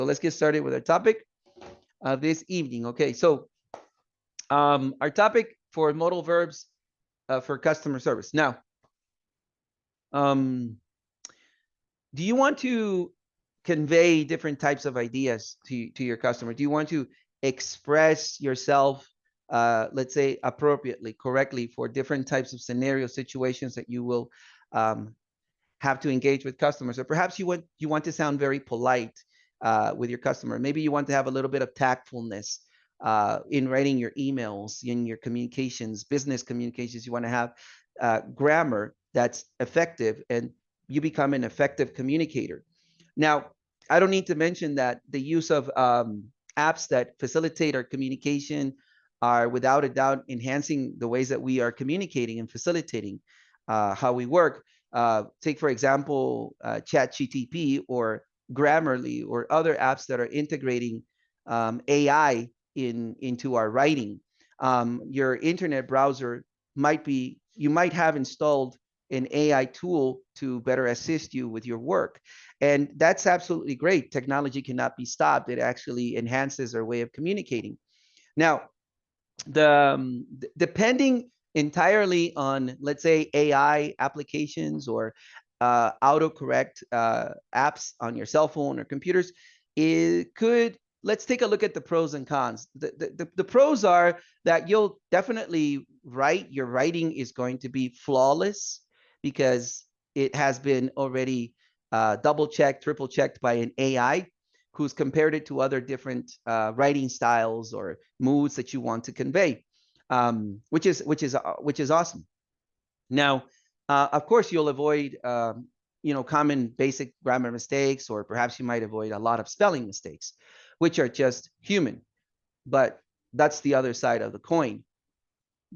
So let's get started with our topic this evening. Okay, so our topic for modal verbs for customer service. Now, do you want to convey different types of ideas to your customer? Do you want to express yourself, let's say, appropriately, correctly for different types of scenario situations that you will have to engage with customers? Or perhaps you want to sound very polite with your customer. Maybe you want to have a little bit of tactfulness in writing your emails, in your communications, business communications. You want to have grammar that's effective, and you become an effective communicator. Now, I don't need to mention that the use of apps that facilitate our communication are without a doubt enhancing the ways that we are communicating and facilitating how we work. Take, for example, Chat GTP or Grammarly or other apps that are integrating AI into our writing. Your internet browser you might have installed an AI tool to better assist you with your work. And that's absolutely great. Technology cannot be stopped. It actually enhances our way of communicating. Now, depending entirely on, let's say, AI applications or autocorrect apps on your cell phone or computers, let's take a look at the pros and cons. The pros are that you'll definitely your writing is going to be flawless because it has been already double-checked, triple-checked by an AI who's compared it to other different writing styles or moods that you want to convey, which is awesome. Now, of course, you'll avoid common basic grammar mistakes, or perhaps you might avoid a lot of spelling mistakes, which are just human. But that's the other side of the coin,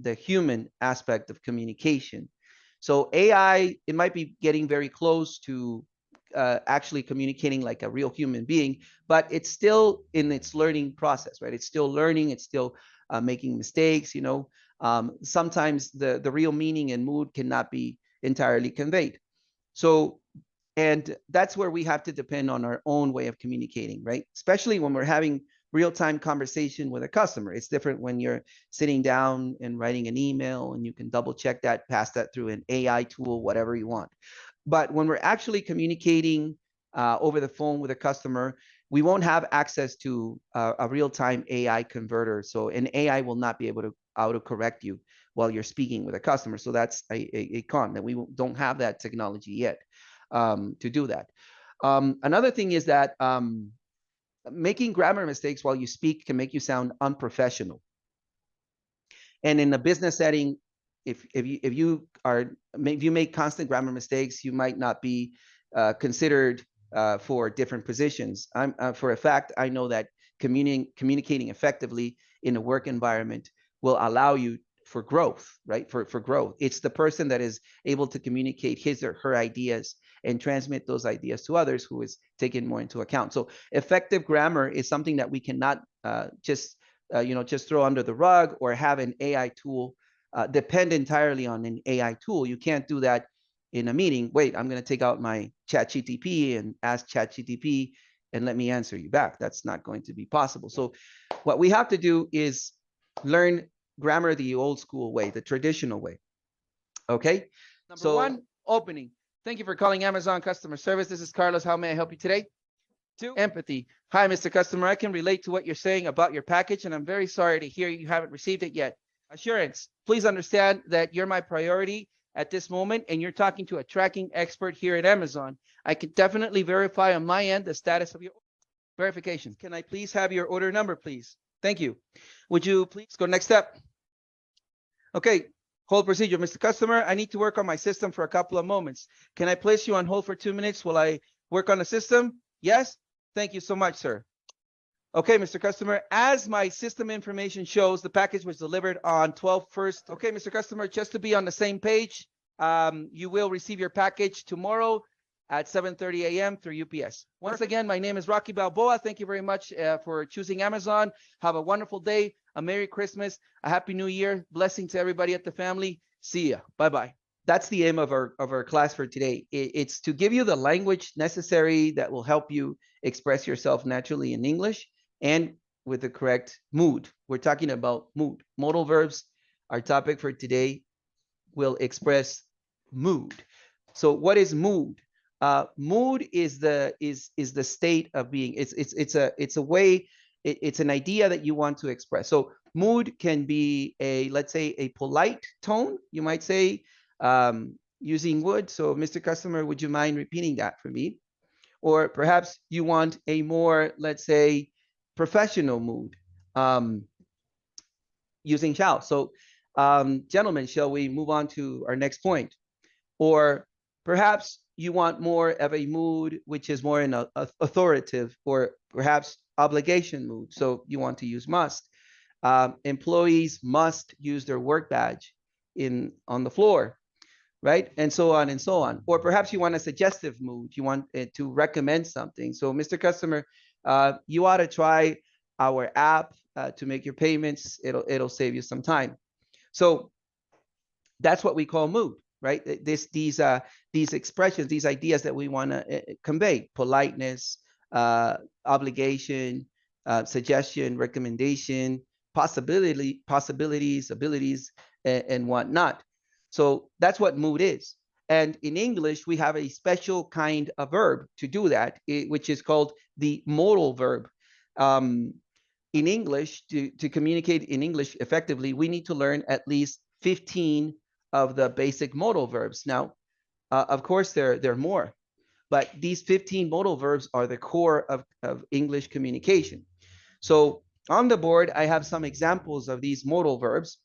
the human aspect of communication. So AI, it might be getting very close to actually communicating like a real human being, but it's still in its learning process, right? It's still learning. It's still making mistakes. Sometimes the real meaning and mood cannot be entirely conveyed. So, and that's where we have to depend on our own way of communicating, right? Especially when we're having real-time conversation with a customer. It's different when you're sitting down and writing an email and you can double check that, pass that through an AI tool, whatever you want. But when we're actually communicating over the phone with a customer, we won't have access to a real-time AI converter. So an AI will not be able to autocorrect you while you're speaking with a customer. So that's a con, that we don't have that technology yet to do that. Another thing is that making grammar mistakes while you speak can make you sound unprofessional. And in a business setting, if you make constant grammar mistakes, you might not be considered for different positions. For a fact, I know that communicating effectively in a work environment will allow you for growth, right? For growth. It's the person that is able to communicate his or her ideas and transmit those ideas to others who is taken more into account. So effective grammar is something that we cannot just throw under the rug or have an AI tool depend entirely on an AI tool. You can't do that in a meeting. Wait, I'm going to take out my Chat GTP and ask Chat GTP and let me answer you back. That's not going to be possible. So what we have to do is learn grammar the old school way, the traditional way. Okay. Number one, opening. Thank you for calling Amazon customer service. This is Carlos. How may I help you today? 2, empathy. Hi, Mr. Customer. I can relate to what you're saying about your package, and I'm very sorry to hear you haven't received it yet. Assurance. Please understand that you're my priority at this moment, and you're talking to a tracking expert here at Amazon. I can definitely verify on my end the status of your verification. Can I please have your order number, please? Thank you. Would you please go next step? Okay, hold procedure. Mr. Customer, I need to work on my system for a couple of moments. Can I place you on hold for 2 minutes while I work on the system? Yes? Thank you so much, sir. Okay, Mr. Customer, as my system information shows, the package was delivered on 12/1. Okay, Mr. Customer, just to be on the same page, you will receive your package tomorrow at 7:30 a.m. through UPS. Once again, my name is Rocky Balboa. Thank you very much for choosing Amazon. Have a wonderful day, a Merry Christmas, a Happy New Year. Blessing to everybody at the family. See ya. Bye-bye. that's the aim of our class for today. It's to give you the language necessary that will help you express yourself naturally in English and with the correct mood. We're talking about mood. Modal verbs, our topic for today, will express mood. So what is mood? Mood is the state of being. It's a way. It's an idea that you want to express. So mood can be let's say a polite tone. You might say using would. So Mr. Customer, would you mind repeating that for me? Or perhaps you want a more, let's say, professional mood using shall. So gentlemen, shall we move on to our next point? Or perhaps you want more of a mood which is more in a authoritative or perhaps obligation mood. So you want to use must. Employees must use their work badge on the floor, right? And so on and so on. Or perhaps you want a suggestive mood. You want it to recommend something. So Mr. Customer, you ought to try our app to make your payments. It'll save you some time. So that's what we call mood, right? These expressions, these ideas that we want to convey: politeness, obligation, suggestion, recommendation, possibilities, abilities, and whatnot. So that's what mood is. And in English, we have a special kind of verb to do that, which is called the modal verb. In English, to communicate in English effectively, we need to learn at least 15 of the basic modal verbs. Now, of course, there are more, but these 15 modal verbs are the core of English communication. So on the board, I have some examples of these modal verbs.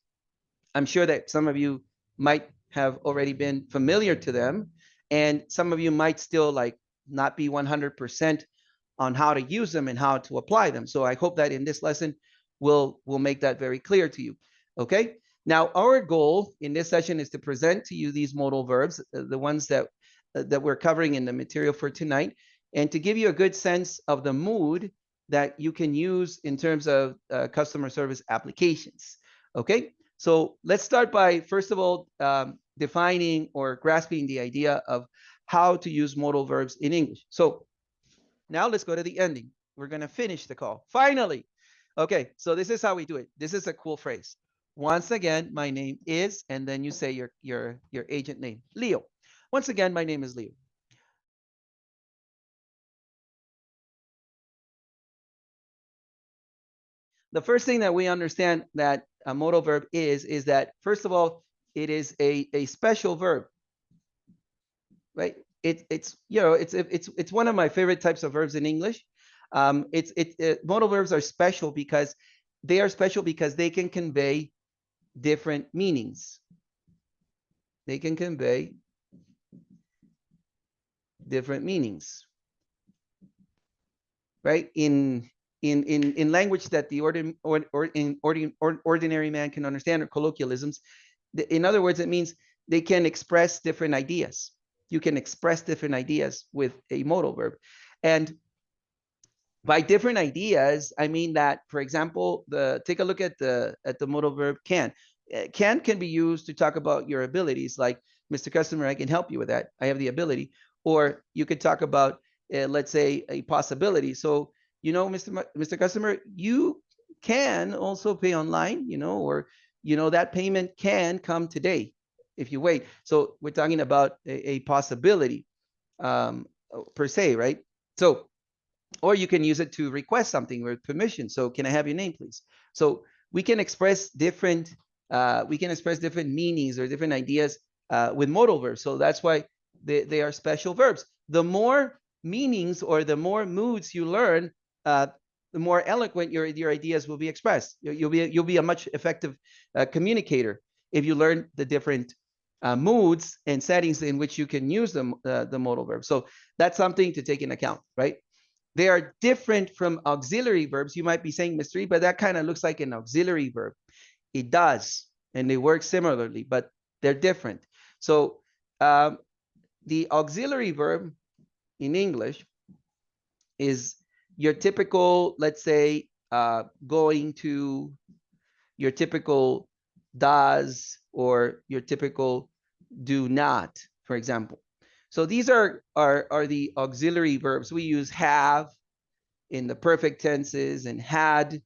I'm sure that some of you might have already been familiar to them, and some of you might still not be 100% on how to use them and how to apply them. So I hope that in this lesson, we'll make that very clear to you. Okay. Now, our goal in this session is to present to you these modal verbs, the ones that we're covering in the material for tonight, and to give you a good sense of the mood that you can use in terms of customer service applications. Okay. So let's start by, first of all, defining or grasping the idea of how to use modal verbs in English. So now let's go to the ending. We're going to finish the call. Finally. Okay, so this is how we do it. This is a cool phrase. Once again, my name is, and then you say your agent name, Leo. Once again, my name is Leo. The first thing that we understand that a modal verb is that, first of all, it is a special verb, right? It's one of my favorite types of verbs in English. Modal verbs are special because they can convey different meanings. They can convey different meanings, right? In language that the ordinary man can understand, or colloquialisms. In other words, it means they can express different ideas. You can express different ideas with a modal verb. And by different ideas, I mean that, for example, take a look at the modal verb can. Can be used to talk about your abilities, like, Mr. Customer, I can help you with that. I have the ability. Or you could talk about, let's say, a possibility. So, Mr. Customer, you can also pay online, or, that payment can come today if you wait. So we're talking about a possibility per se, right? So, or you can use it to request something with permission. So can I have your name, please? So we can express different meanings or different ideas with modal verbs. So that's why they are special verbs. The more meanings or the more moods you learn, the more eloquent your ideas will be expressed. You'll be a much effective communicator if you learn the different moods and settings in which you can use the modal verb. So that's something to take into account, right? They are different from auxiliary verbs. You might be saying, Mr. E, but that kind of looks like an auxiliary verb. It does, and they work similarly, but they're different. So the auxiliary verb in English is your typical, let's say, going to, your typical does, or your typical do not, for example. So these are the auxiliary verbs. We use have in the perfect tenses and had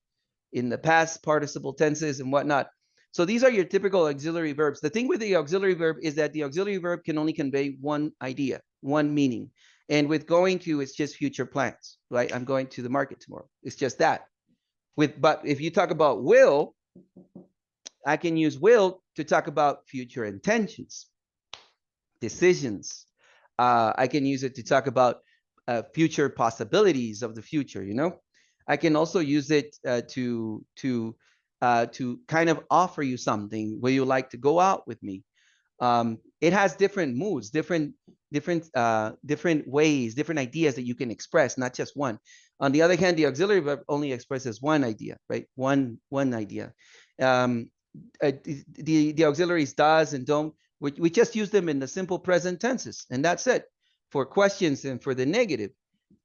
in the past participle tenses and whatnot. So these are your typical auxiliary verbs. The thing with the auxiliary verb is that the auxiliary verb can only convey one idea, one meaning. And with going to, it's just future plans, right? I'm going to the market tomorrow. It's just that. But if you talk about will, I can use will to talk about future intentions, decisions. I can use it to talk about future possibilities of the future. I can also use it to kind of offer you something. Will you like to go out with me? It has different moods, different ways, different ideas that you can express, not just one. On the other hand, the auxiliary verb only expresses one idea, right? One idea. The auxiliaries does and don't, we just use them in the simple present tenses, and that's it. For questions and for the negative.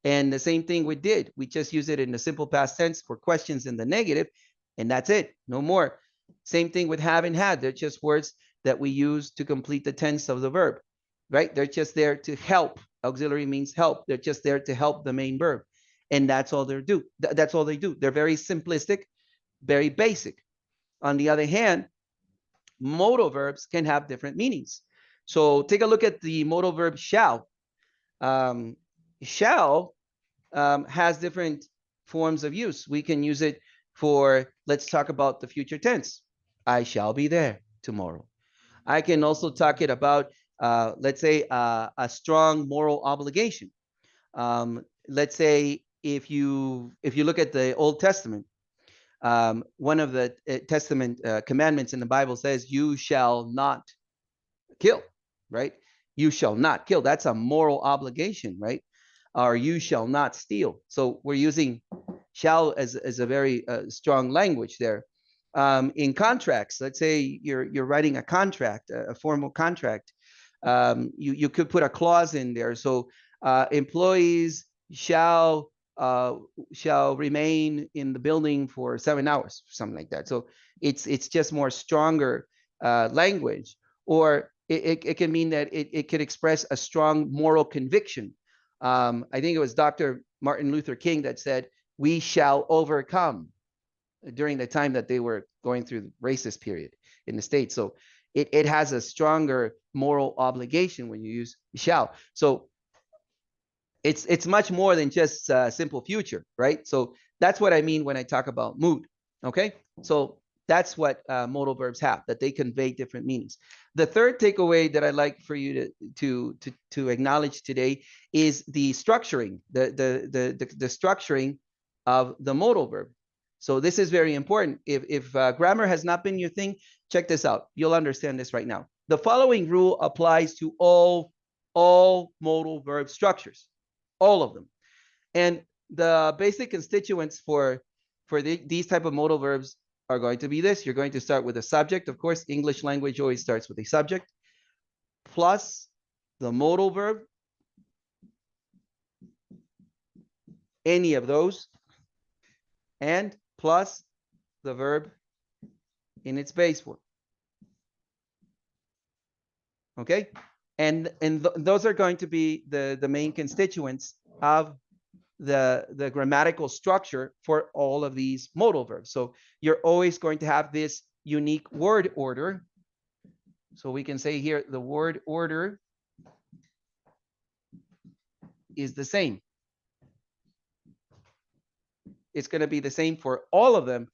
And the same thing we did. We just use it in the simple past tense for questions in the negative, and that's it. No more. Same thing with have and had. They're just words that we use to complete the tense of the verb, right? They're just there to help. Auxiliary means help. They're just there to help the main verb. And that's all they do. That's all they do. They're very simplistic, very basic. On the other hand, modal verbs can have different meanings. So take a look at the modal verb shall. Shall has different forms of use. We can use it for, let's talk about the future tense. I shall be there tomorrow. I can also talk it about, let's say, a strong moral obligation. Let's say if you look at the Old Testament, one of the Testament commandments in the Bible says, you shall not kill, right? You shall not kill. That's a moral obligation, right? Or you shall not steal. So we're using shall as a very strong language there. In contracts, let's say you're writing a contract, a formal contract, you could put a clause in there. So employees shall remain in the building for 7 hours, something like that. So it's just more stronger language. Or it can mean that it could express a strong moral conviction. I think it was Dr. Martin Luther King that said, we shall overcome, during the time that they were going through the racist period in the States. So it has a stronger moral obligation when you use shall. So it's much more than just simple future, right? So that's what I mean when I talk about mood. Okay, so that's what modal verbs have, that they convey different meanings. The third takeaway that I'd like for you to acknowledge today is the structuring, the structuring of the modal verb. So this is very important. If grammar has not been your thing, check this out. You'll understand this right now. The following rule applies to all modal verb structures, all of them. And the basic constituents for these type of modal verbs are going to be this. You're going to start with a subject. Of course, English language always starts with a subject, plus the modal verb, any of those, and plus the verb in its base form. Okay, and those are going to be the main constituents of the grammatical structure for all of these modal verbs. So you're always going to have this unique word order. So we can say here the word order is the same. It's going to be the same for all of them,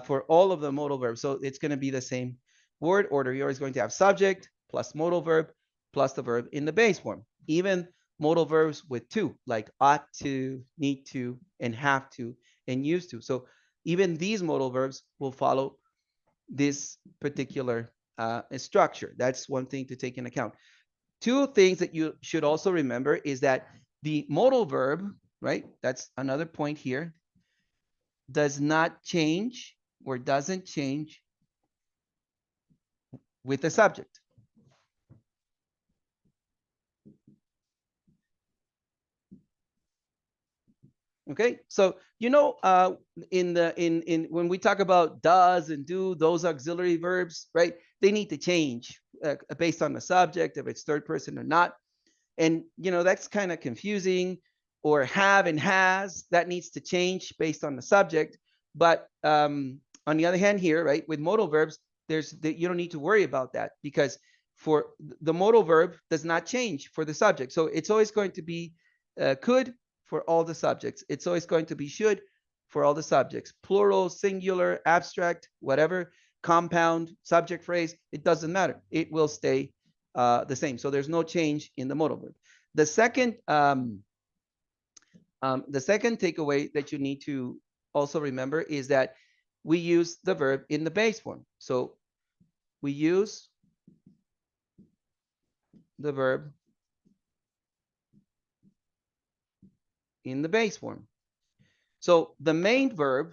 for all of the modal verbs. So it's going to be the same word order. You're always going to have subject plus modal verb plus the verb in the base form. Even modal verbs with two, like ought to, need to, and have to, and used to. So even these modal verbs will follow this particular structure. That's one thing to take into account. Two things that you should also remember is that the modal verb, right? That's another point here, does not change or doesn't change with the subject. Okay, so in when we talk about does and do, those auxiliary verbs, right? they need to change based on the subject, if it's third person or not. And, you know, that's kind of confusing. Or have and has, that needs to change based on the subject. But on the other hand here, right, with modal verbs, you don't need to worry about that, because for the modal verb does not change for the subject. So it's always going to be could for all the subjects. It's always going to be should for all the subjects. Plural, singular, abstract, whatever, compound, subject phrase, it doesn't matter. It will stay the same. So there's no change in the modal verb. The second takeaway that you need to also remember is that we use the verb in the base form. So we use the verb in the base form. So the main verb,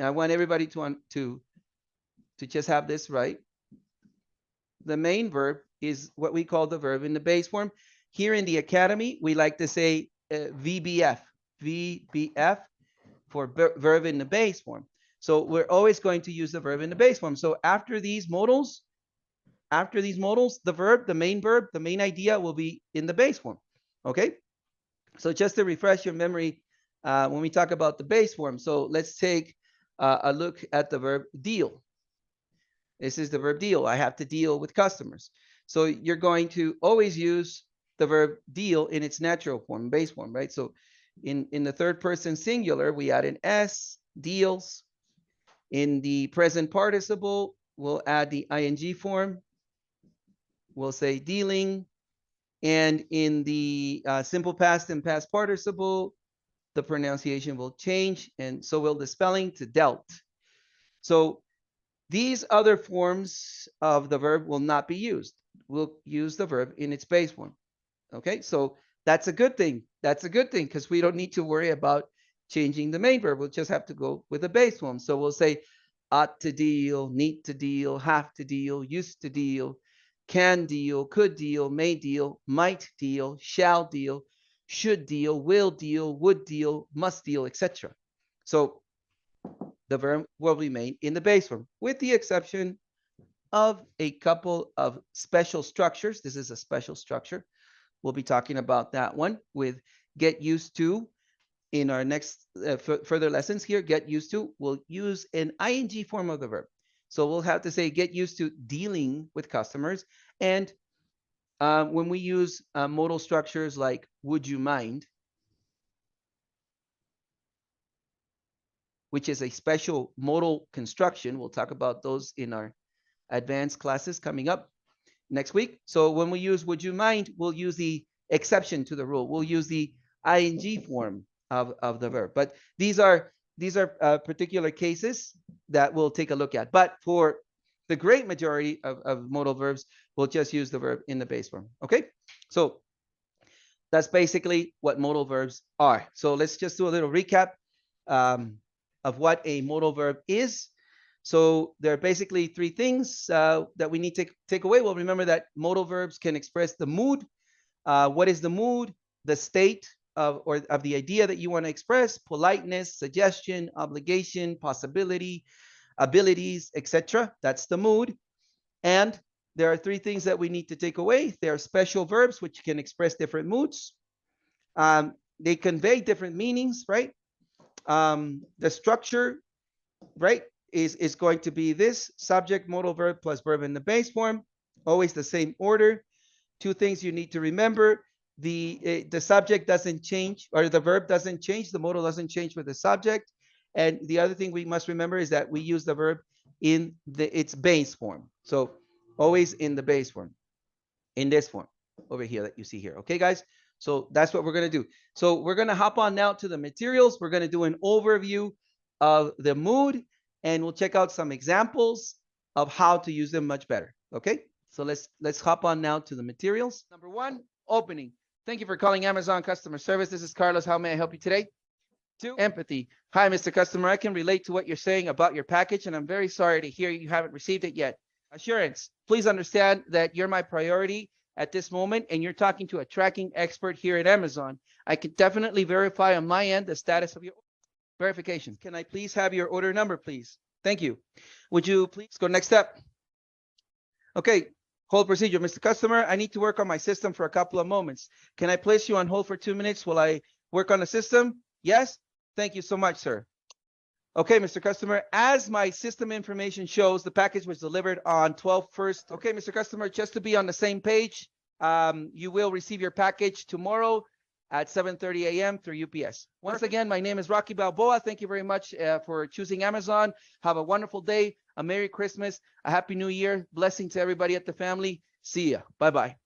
I want everybody to just have this right. The main verb is what we call the verb in the base form. Here in the academy, we like to say VBF for verb in the base form. So we're always going to use the verb in the base form. So after these modals, the verb, the main idea will be in the base form. Okay. So just to refresh your memory, when we talk about the base form, so let's take a look at the verb deal. This is the verb deal. I have to deal with customers. So you're going to always use the verb deal in its natural form, base form, right? So in the third person singular, we add an S, deals. In the present participle, we'll add the ing form. We'll say dealing. And in the simple past and past participle, the pronunciation will change, and so will the spelling to dealt. So these other forms of the verb will not be used. We'll use the verb in its base form. Okay, so that's a good thing. That's a good thing, because we don't need to worry about changing the main verb. We'll just have to go with the base form. So we'll say ought to deal, need to deal, have to deal, used to deal, can deal, could deal, may deal, might deal, shall deal, should deal, will deal, would deal, must deal, etc. So the verb will remain in the base form, with the exception of a couple of special structures. This is a special structure. We'll be talking about that one with get used to in our next further lessons here. Get used to, we'll use an ing form of the verb. So we'll have to say get used to dealing with customers. And when we use modal structures like would you mind, which is a special modal construction, we'll talk about those in our advanced classes coming up next week. So when we use would you mind, we'll use the exception to the rule. We'll use the ing form of the verb. But these are particular cases that we'll take a look at. But for the great majority of modal verbs, we'll just use the verb in the base form. Okay, so that's basically what modal verbs are. So let's just do a little recap of what a modal verb is. So there are basically three things that we need to take away. Well, remember that modal verbs can express the mood. What is the mood? The state of the idea that you want to express: politeness, suggestion, obligation, possibility, abilities, etc. That's the mood. And there are three things that we need to take away. There are special verbs which can express different moods. They convey different meanings, right? The structure, right, is going to be this: subject, modal verb plus verb in the base form, always the same order. Two things you need to remember: the subject doesn't change, or the verb doesn't change, the modal doesn't change with the subject. And the other thing we must remember is that we use the verb in its base form. So always in the base form, in this form over here that you see here. Okay, guys? So that's what we're going to do. So we're going to hop on now to the materials. We're going to do an overview of the mood, and we'll check out some examples of how to use them much better. Okay, so let's hop on now to the materials. Number one, opening. Thank you for calling Amazon customer service. This is Carlos. How may I help you today? 2, empathy. Hi, Mr. Customer. I can relate to what you're saying about your package, and I'm very sorry to hear you haven't received it yet. Assurance. Please understand that you're my priority at this moment, and you're talking to a tracking expert here at Amazon. I can definitely verify on my end the status of your verification. Can I please have your order number, please? Thank you. Would you please go next step? Okay, hold procedure. Mr. Customer, I need to work on my system for a couple of moments. Can I place you on hold for 2 minutes while I work on the system? Yes? Thank you so much, sir. Okay, Mr. Customer, as my system information shows, the package was delivered on 12/1. Okay, Mr. Customer, just to be on the same page, you will receive your package tomorrow at 7:30 a.m. through UPS. Once again, my name is Rocky Balboa. Thank you very much for choosing Amazon. Have a wonderful day, a Merry Christmas, a Happy New Year. Blessing to everybody at the family. See ya. Bye-bye.